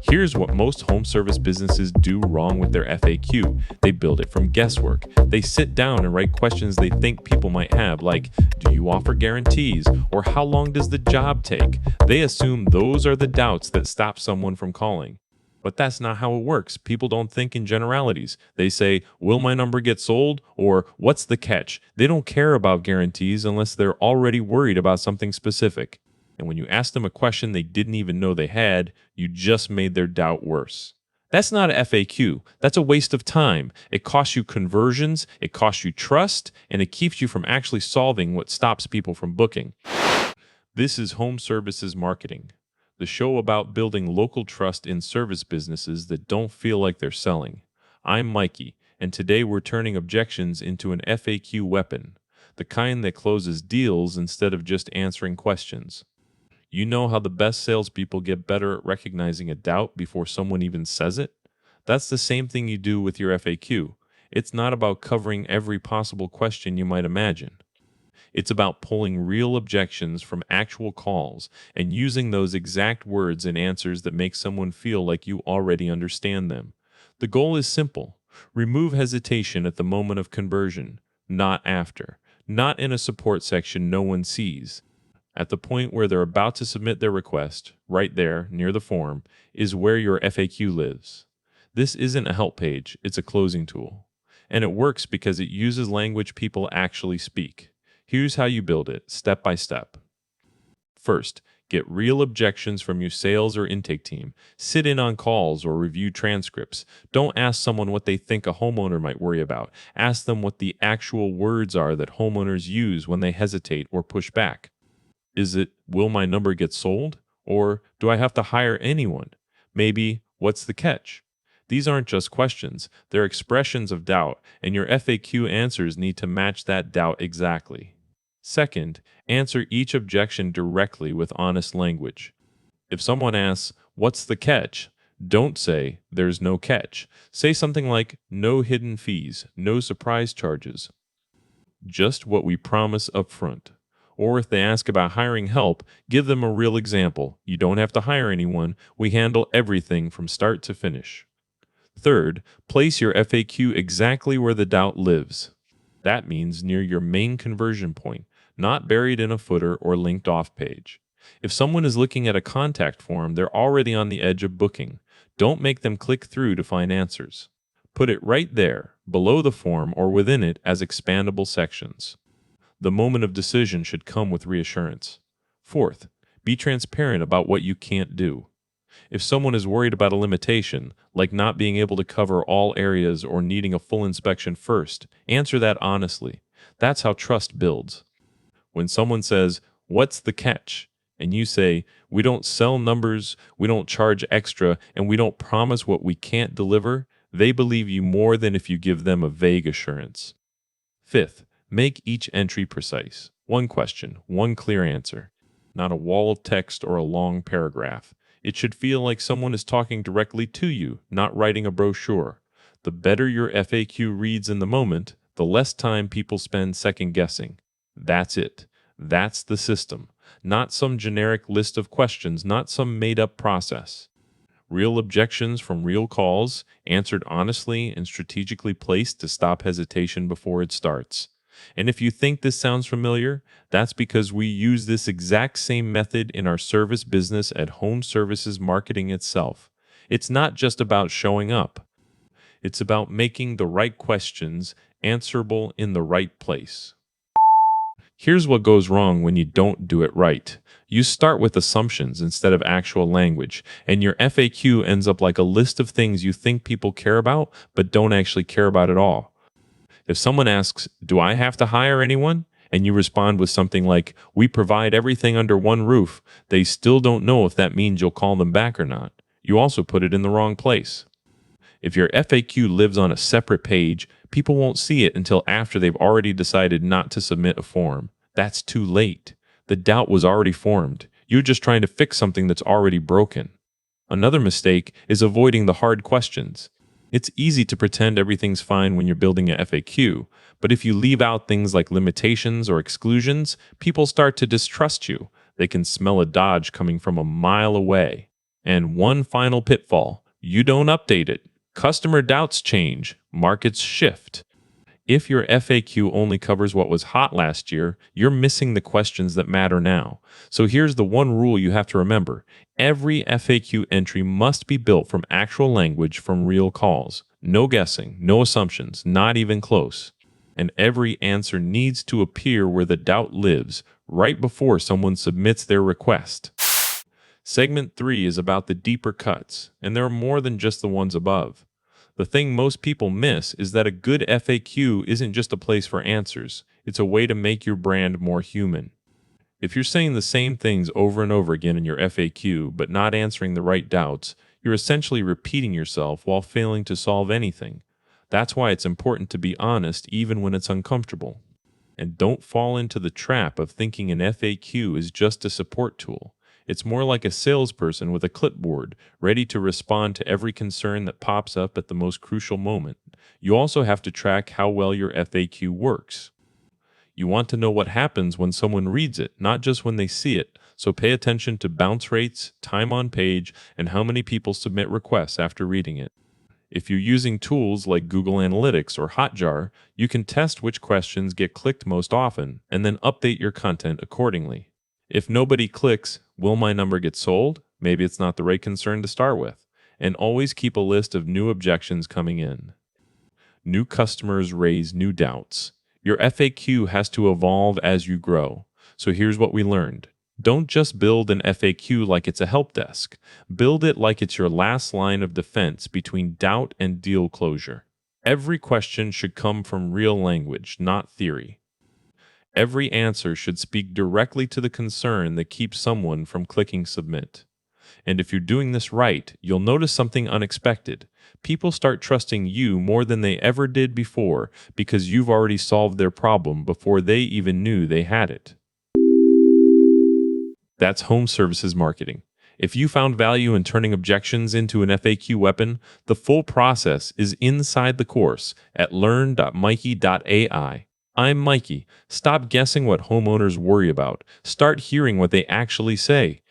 Here's what most home service businesses do wrong with their FAQ. They build it from guesswork. They sit down and write questions they think people might have, like, do you offer guarantees? Or how long does the job take? They assume those are the doubts that stop someone from calling. But that's not how it works. People don't think in generalities. They say, will my number get sold? Or what's the catch? They don't care about guarantees unless they're already worried about something specific. And when you ask them a question they didn't even know they had, you just made their doubt worse. That's not an FAQ. That's a waste of time. It costs you conversions, it costs you trust, and it keeps you from actually solving what stops people from booking. This is Home Services Marketing, the show about building local trust in service businesses that don't feel like they're selling. I'm Mikey, and today we're turning objections into an FAQ weapon, the kind that closes deals instead of just answering questions. You know how the best salespeople get better at recognizing a doubt before someone even says it? That's the same thing you do with your FAQ. It's not about covering every possible question you might imagine. It's about pulling real objections from actual calls and using those exact words and answers that make someone feel like you already understand them. The goal is simple. Remove hesitation at the moment of conversion, not after. Not in a support section no one sees. At the point where they're about to submit their request, right there, near the form, is where your FAQ lives. This isn't a help page, it's a closing tool. And it works because it uses language people actually speak. Here's how you build it, step by step. First, get real objections from your sales or intake team. Sit in on calls or review transcripts. Don't ask someone what they think a homeowner might worry about. Ask them what the actual words are that homeowners use when they hesitate or push back. Is it, will my number get sold? Or do I have to hire anyone? Maybe, what's the catch? These aren't just questions, they're expressions of doubt, and your FAQ answers need to match that doubt exactly. Second, answer each objection directly with honest language. If someone asks, what's the catch? Don't say, there's no catch. Say something like, no hidden fees, no surprise charges. Just what we promise up front. Or if they ask about hiring help, give them a real example. You don't have to hire anyone. We handle everything from start to finish. Third, place your FAQ exactly where the doubt lives. That means near your main conversion point, not buried in a footer or linked off page. If someone is looking at a contact form, they're already on the edge of booking. Don't make them click through to find answers. Put it right there, below the form or within it as expandable sections. The moment of decision should come with reassurance. Fourth, be transparent about what you can't do. If someone is worried about a limitation, like not being able to cover all areas or needing a full inspection first, answer that honestly. That's how trust builds. When someone says, what's the catch? And you say, we don't sell numbers, we don't charge extra, and we don't promise what we can't deliver, they believe you more than if you give them a vague assurance. Fifth, make each entry precise. One question, one clear answer. Not a wall of text or a long paragraph. It should feel like someone is talking directly to you, not writing a brochure. The better your FAQ reads in the moment, the less time people spend second-guessing. That's it. That's the system. Not some generic list of questions, not some made-up process. Real objections from real calls, answered honestly and strategically placed to stop hesitation before it starts. And if you think this sounds familiar, that's because we use this exact same method in our service business at Home Services Marketing itself. It's not just about showing up. It's about making the right questions answerable in the right place. Here's what goes wrong when you don't do it right. You start with assumptions instead of actual language, and your FAQ ends up like a list of things you think people care about but don't actually care about at all. If someone asks, do I have to hire anyone? And you respond with something like, we provide everything under one roof, they still don't know if that means you'll call them back or not. You also put it in the wrong place. If your FAQ lives on a separate page, people won't see it until after they've already decided not to submit a form. That's too late. The doubt was already formed. You're just trying to fix something that's already broken. Another mistake is avoiding the hard questions. It's easy to pretend everything's fine when you're building a FAQ, but if you leave out things like limitations or exclusions, people start to distrust you. They can smell a dodge coming from a mile away. And one final pitfall: you don't update it. Customer doubts change, markets shift. If your FAQ only covers what was hot last year, you're missing the questions that matter now. So here's the one rule you have to remember: every FAQ entry must be built from actual language from real calls. No guessing, no assumptions, not even close. And every answer needs to appear where the doubt lives, right before someone submits their request. Segment 3 is about the deeper cuts, and there are more than just the ones above. The thing most people miss is that a good FAQ isn't just a place for answers, it's a way to make your brand more human. If you're saying the same things over and over again in your FAQ but not answering the right doubts, you're essentially repeating yourself while failing to solve anything. That's why it's important to be honest even when it's uncomfortable. And don't fall into the trap of thinking an FAQ is just a support tool. It's more like a salesperson with a clipboard, ready to respond to every concern that pops up at the most crucial moment. You also have to track how well your FAQ works. You want to know what happens when someone reads it, not just when they see it, so pay attention to bounce rates, time on page, and how many people submit requests after reading it. If you're using tools like Google Analytics or Hotjar, you can test which questions get clicked most often, and then update your content accordingly. If nobody clicks, will my number get sold? Maybe it's not the right concern to start with. And always keep a list of new objections coming in. New customers raise new doubts. Your FAQ has to evolve as you grow. So here's what we learned. Don't just build an FAQ like it's a help desk. Build it like it's your last line of defense between doubt and deal closure. Every question should come from real language, not theory. Every answer should speak directly to the concern that keeps someone from clicking submit. And if you're doing this right, you'll notice something unexpected. People start trusting you more than they ever did before because you've already solved their problem before they even knew they had it. That's home services marketing. If you found value in turning objections into an FAQ weapon, the full process is inside the course at learn.mikey.ai. I'm Mikey. Stop guessing what homeowners worry about. Start hearing what they actually say.